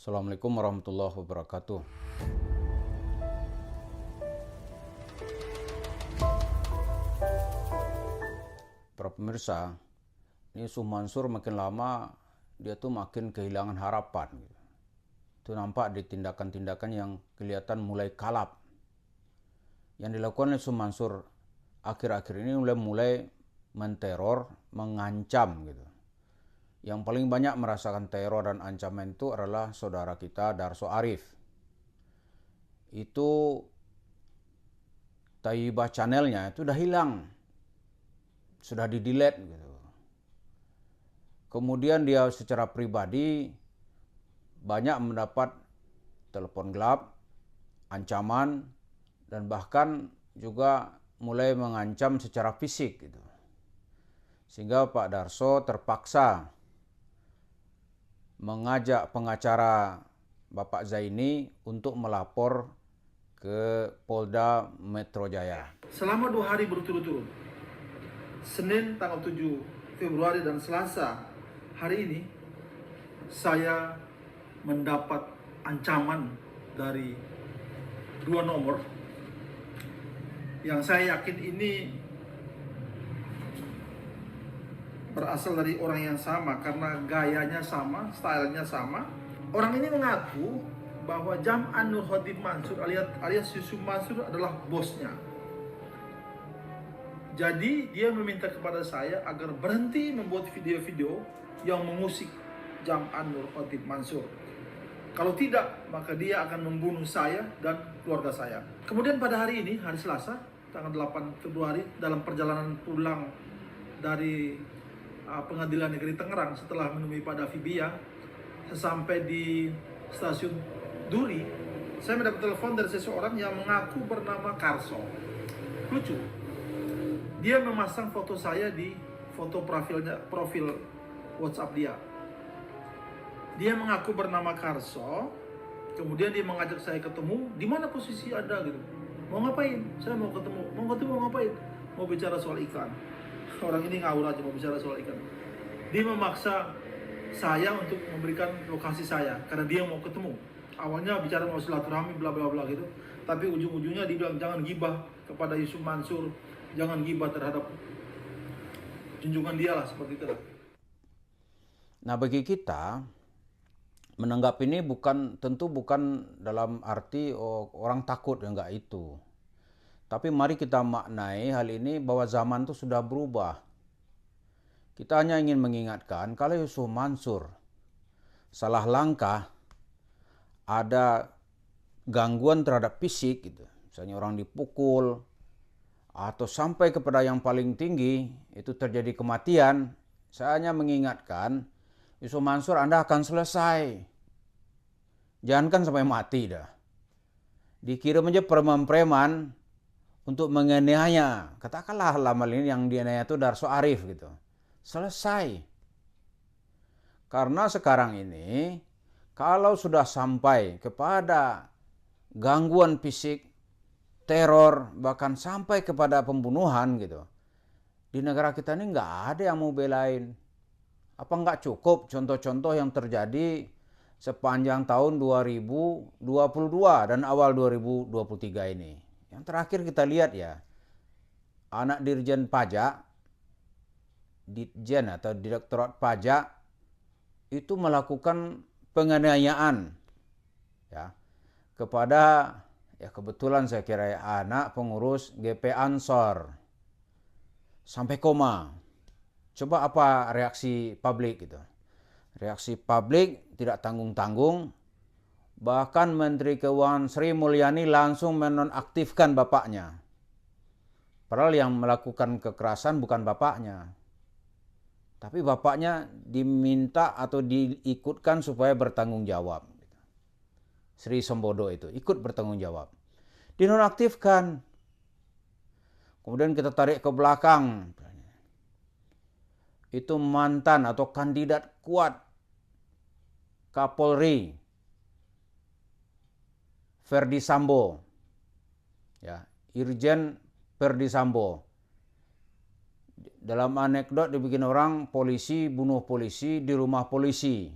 Assalamualaikum warahmatullahi wabarakatuh. Para pemirsa, ini Yusuf Mansur makin lama dia tuh makin kehilangan harapan. Itu nampak di tindakan-tindakan yang kelihatan mulai kalap. Yang dilakukan Yusuf Mansur akhir-akhir ini mulai menteror, mengancam gitu. Yang paling banyak merasakan teror dan ancaman itu adalah saudara kita Darso Arif. Itu Taibah channelnya itu udah hilang, sudah di-delete gitu. Kemudian dia secara pribadi banyak mendapat telepon gelap, ancaman, dan bahkan juga mulai mengancam secara fisik gitu. Sehingga Pak Darso terpaksa mengajak pengacara Bapak Zaini untuk melapor ke Polda Metro Jaya. Selama 2 hari berturut-turut, Senin tanggal 7 Februari dan Selasa hari ini, saya mendapat ancaman dari 2 nomor yang saya yakin ini berasal dari orang yang sama karena gayanya sama, stylenya sama. Orang ini mengaku bahwa Jam'an Nur Khatib Mansur alias Yusuf Mansur adalah bosnya. Jadi dia meminta kepada saya agar berhenti membuat video-video yang mengusik Jam'an Nur Khatib Mansur. Kalau tidak, maka dia akan membunuh saya dan keluarga saya. Kemudian pada hari ini, hari Selasa, tanggal 8 Februari, dalam perjalanan pulang dari Pengadilan Negeri Tangerang setelah menemui Pak Davi Bia, sesampai di stasiun Duri, saya mendapat telepon dari seseorang yang mengaku bernama Karso. Lucu. Dia memasang foto saya di foto profil WhatsApp dia. Dia mengaku bernama Karso. Kemudian dia mengajak saya ketemu. Di mana posisi Anda gitu? Mau ngapain? Saya mau ketemu. Mau ngapain? Mau bicara soal ikan. Orang ini ngawur aja mau bicara soal ikan. Dia memaksa saya untuk memberikan lokasi saya karena dia mau ketemu. Awalnya bicara mau silaturahmi bla bla bla gitu, tapi ujung-ujungnya dia bilang jangan gibah kepada Yusuf Mansur, jangan gibah terhadap junjungan dia lah, seperti itu. Nah, bagi kita menanggapi ini tentu bukan dalam arti orang takut, ya enggak itu. Tapi mari kita maknai hal ini bahwa zaman itu sudah berubah. Kita hanya ingin mengingatkan kalau Yusuf Mansur salah langkah, ada gangguan terhadap fisik gitu. Misalnya orang dipukul atau sampai kepada yang paling tinggi itu terjadi kematian. Saya hanya mengingatkan Yusuf Mansur, Anda akan selesai. Jangankan sampai mati dah. Dikirim aja preman-preman untuk menganiaya. Katakanlah lama ini yang dianiaya itu Darso Arif gitu. Selesai. Karena sekarang ini kalau sudah sampai kepada gangguan fisik, teror, bahkan sampai kepada pembunuhan gitu. Di negara kita ini nggak ada yang mau belain. Apa nggak cukup contoh-contoh yang terjadi sepanjang tahun 2022 dan awal 2023 ini. Yang terakhir kita lihat ya, anak Dirjen Pajak, Ditjen atau Direktorat Pajak itu melakukan penganiayaan ya kepada kebetulan saya kira anak pengurus GP Ansor sampai koma. Coba apa reaksi publik gitu? Reaksi publik tidak tanggung-tanggung. Bahkan Menteri Keuangan Sri Mulyani langsung menonaktifkan bapaknya. Padahal yang melakukan kekerasan bukan bapaknya. Tapi bapaknya diminta atau diikutkan supaya bertanggung jawab. Sri Sembodo itu ikut bertanggung jawab. Dinonaktifkan. Kemudian kita tarik ke belakang. Itu mantan atau kandidat kuat Kapolri Verdi Sambo, ya, Irjen Verdi Sambo. Dalam anekdot dibikin orang polisi bunuh polisi di rumah polisi.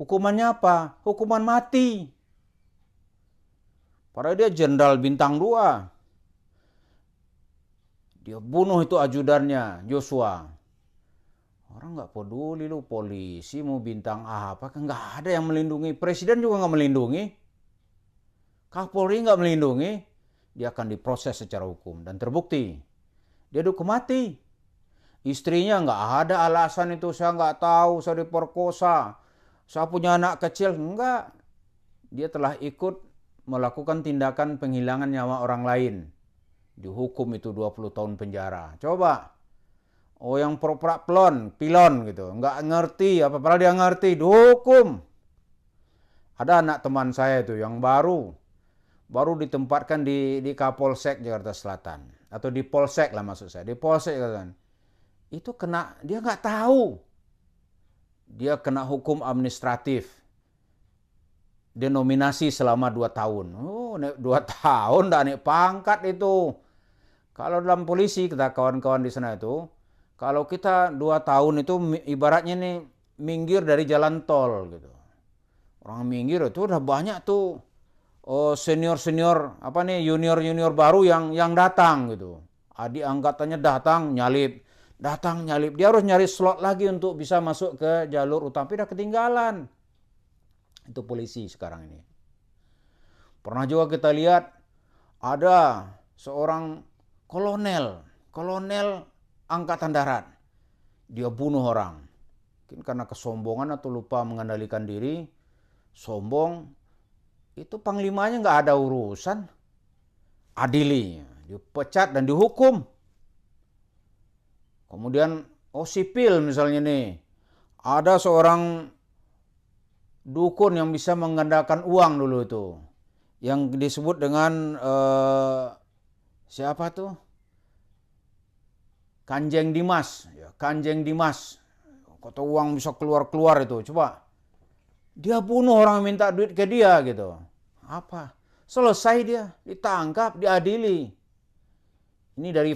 Hukumannya apa? Hukuman mati. Padahal dia jenderal bintang 2. Dia bunuh itu ajudannya, Joshua. Orang nggak peduli lu, polisi mau bintang apa, kan nggak ada yang melindungi. Presiden juga nggak melindungi. Kapolri nggak melindungi. Dia akan diproses secara hukum. Dan terbukti, dia dihukum mati. Istrinya nggak ada alasan itu, saya nggak tahu, saya diperkosa, saya punya anak kecil. Enggak. Dia telah ikut melakukan tindakan penghilangan nyawa orang lain. Dihukum itu 20 tahun penjara. Coba. Oh, yang pura-pura pilon gitu. Nggak ngerti, apa-apa dia ngerti, dihukum. Ada anak teman saya itu yang baru ditempatkan di Kapolsek Jakarta Selatan. Atau di Polsek lah maksud saya. Di Polsek kan. Itu kena, dia nggak tahu. Dia kena hukum administratif. Denominasi selama 2 tahun. Oh, 2 tahun dah naik pangkat itu. Kalau dalam polisi, kita kawan-kawan di sana itu, kalau kita 2 tahun itu ibaratnya nih minggir dari jalan tol gitu. Orang minggir itu udah banyak tuh senior-senior junior-junior baru yang datang gitu. Adik angkatannya datang nyalip. Dia harus nyari slot lagi untuk bisa masuk ke jalur utama, udah ketinggalan. Itu polisi sekarang ini. Pernah juga kita lihat ada seorang kolonel angkatan darat. Dia bunuh orang. Mungkin karena kesombongan atau lupa mengendalikan diri, sombong. Itu panglimanya nggak ada urusan. Adili, dipecat dan dihukum. Kemudian, sipil misalnya nih. Ada seorang dukun yang bisa menggandakan uang dulu itu. Yang disebut dengan siapa tuh? Kanjeng Dimas. Ya, Kanjeng Dimas. Kata uang bisa keluar-keluar itu. Coba. Dia bunuh orang minta duit ke dia gitu. Apa? Selesai dia. Ditangkap, diadili. Ini dari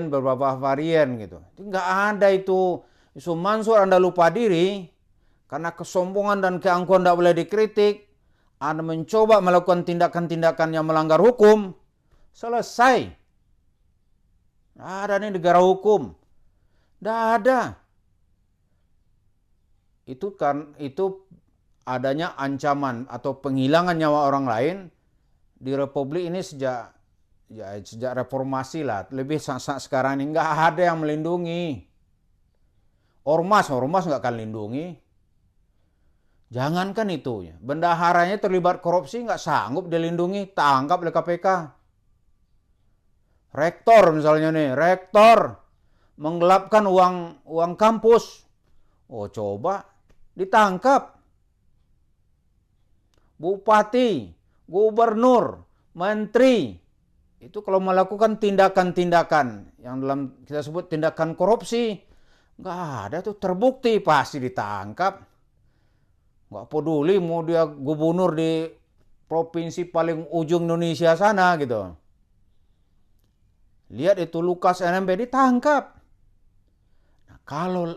beberapa varian gitu. Nggak ada itu. Yusuf Mansur Anda lupa diri. Karena kesombongan dan keangkuhan tidak boleh dikritik. Anda mencoba melakukan tindakan-tindakan yang melanggar hukum. Selesai. Tidak ada nih negara hukum. Tidak ada. Itu adanya ancaman atau penghilangan nyawa orang lain di Republik ini sejak reformasi lah. Lebih sekarang ini nggak ada yang melindungi. Ormas nggak akan lindungi. Jangankan itu, bendaharanya terlibat korupsi nggak sanggup dilindungi, tangkap oleh KPK. Rektor misalnya nih, menggelapkan uang kampus. Oh coba, ditangkap. Bupati, gubernur, menteri, itu kalau melakukan tindakan-tindakan yang dalam kita sebut tindakan korupsi, nggak ada tuh, terbukti pasti ditangkap. Nggak peduli mau dia gubernur di provinsi paling ujung Indonesia sana gitu. Lihat itu Lukas NMB ditangkap. Nah, kalau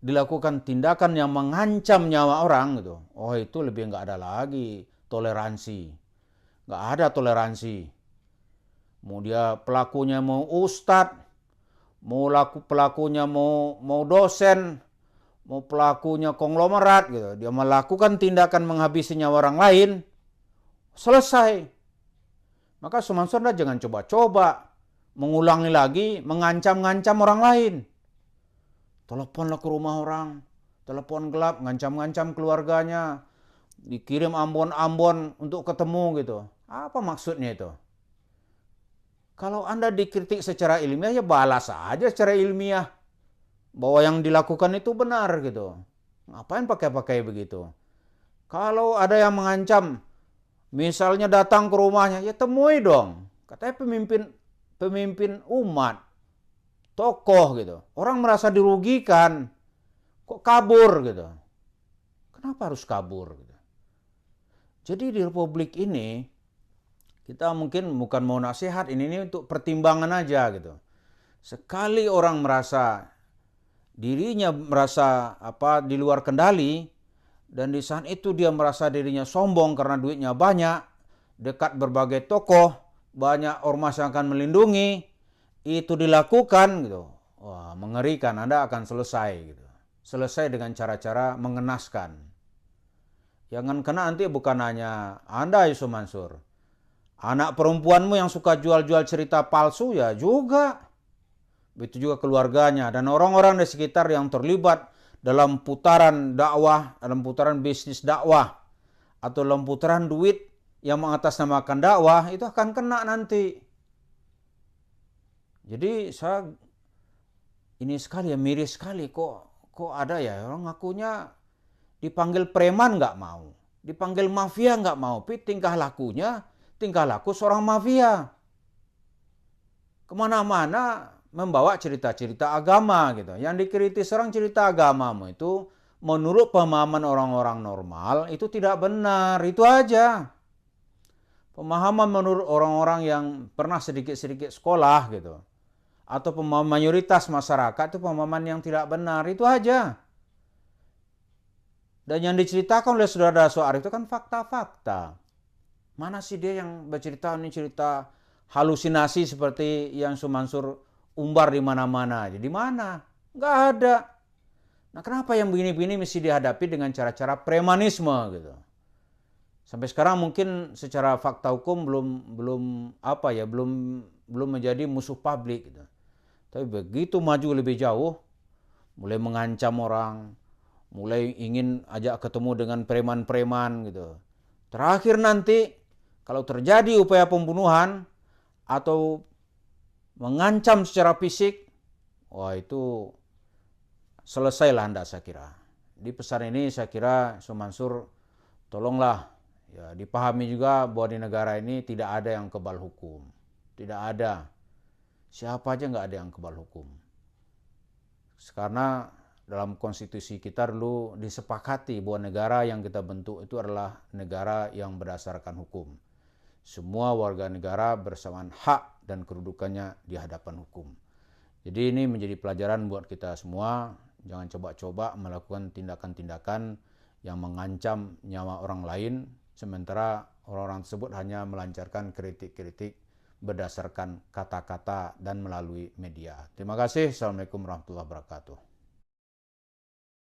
dilakukan tindakan yang mengancam nyawa orang gitu, itu lebih nggak ada lagi toleransi. Nggak ada toleransi. Mau dia pelakunya mau ustadz, pelakunya mau dosen, mau pelakunya konglomerat gitu, dia melakukan tindakan menghabisi nyawa orang lain, selesai. Maka Sumansur jangan coba-coba mengulangi lagi, mengancam-ngancam orang lain. Teleponlah ke rumah orang, telepon gelap, ngancam-ngancam keluarganya, dikirim ambon-ambon untuk ketemu gitu. Apa maksudnya itu? Kalau Anda dikritik secara ilmiah, ya balas aja secara ilmiah. Bahwa yang dilakukan itu benar gitu. Ngapain pakai-pakai begitu? Kalau ada yang mengancam, misalnya datang ke rumahnya, ya temui dong. Katanya pemimpin umat, tokoh gitu. Orang merasa dirugikan, kok kabur gitu. Kenapa harus kabur gitu? Jadi di Republik ini, kita mungkin bukan mau nasihat, ini untuk pertimbangan aja gitu. Sekali orang dirinya merasa di luar kendali, Dan di saat itu dia merasa dirinya sombong karena duitnya banyak, dekat berbagai tokoh, banyak ormas yang akan melindungi, itu dilakukan gitu. Wah, mengerikan, Anda akan selesai gitu. Selesai dengan cara-cara mengenaskan. Jangan kena nanti bukan hanya Anda, Yusuf Mansur. Anak perempuanmu yang suka jual-jual cerita palsu ya juga. Begitu juga keluarganya dan orang-orang di sekitar yang terlibat dalam putaran dakwah, dalam putaran bisnis dakwah, atau dalam putaran duit yang mengatasnamakan dakwah, itu akan kena nanti. Jadi saya ini sekali ya, miris sekali kok ada ya orang ngakunya dipanggil preman nggak mau, dipanggil mafia nggak mau, tapi tingkah laku seorang mafia. Kemana-mana membawa cerita-cerita agama gitu. Yang dikritis orang cerita agamamu itu menurut pemahaman orang-orang normal itu tidak benar, itu aja. Pemahaman menurut orang-orang yang pernah sedikit-sedikit sekolah gitu. Atau pemahaman mayoritas masyarakat itu pemahaman yang tidak benar, itu aja. Dan yang diceritakan oleh saudara Soar itu kan fakta-fakta. Mana sih dia yang bercerita ini cerita halusinasi seperti yang Sumansur umbar di mana-mana aja. Di mana? Nggak ada. Nah, kenapa yang begini-begini mesti dihadapi dengan cara-cara premanisme gitu? Sampai sekarang mungkin secara fakta hukum belum menjadi musuh publik gitu. Tapi begitu maju lebih jauh, mulai mengancam orang, mulai ingin ajak ketemu dengan preman-preman gitu. Terakhir nanti kalau terjadi upaya pembunuhan atau mengancam secara fisik, wah itu selesailah Anda saya kira. Di pesan ini saya kira Sumansur tolonglah ya dipahami juga bahwa di negara ini tidak ada yang kebal hukum. Tidak ada. Siapa aja nggak ada yang kebal hukum. Karena dalam konstitusi kita dulu disepakati bahwa negara yang kita bentuk itu adalah negara yang berdasarkan hukum. Semua warga negara bersamaan hak dan kedudukannya di hadapan hukum. Jadi ini menjadi pelajaran buat kita semua. Jangan coba-coba melakukan tindakan-tindakan yang mengancam nyawa orang lain, sementara orang-orang tersebut hanya melancarkan kritik-kritik berdasarkan kata-kata dan melalui media. Terima kasih. Assalamualaikum warahmatullahi wabarakatuh.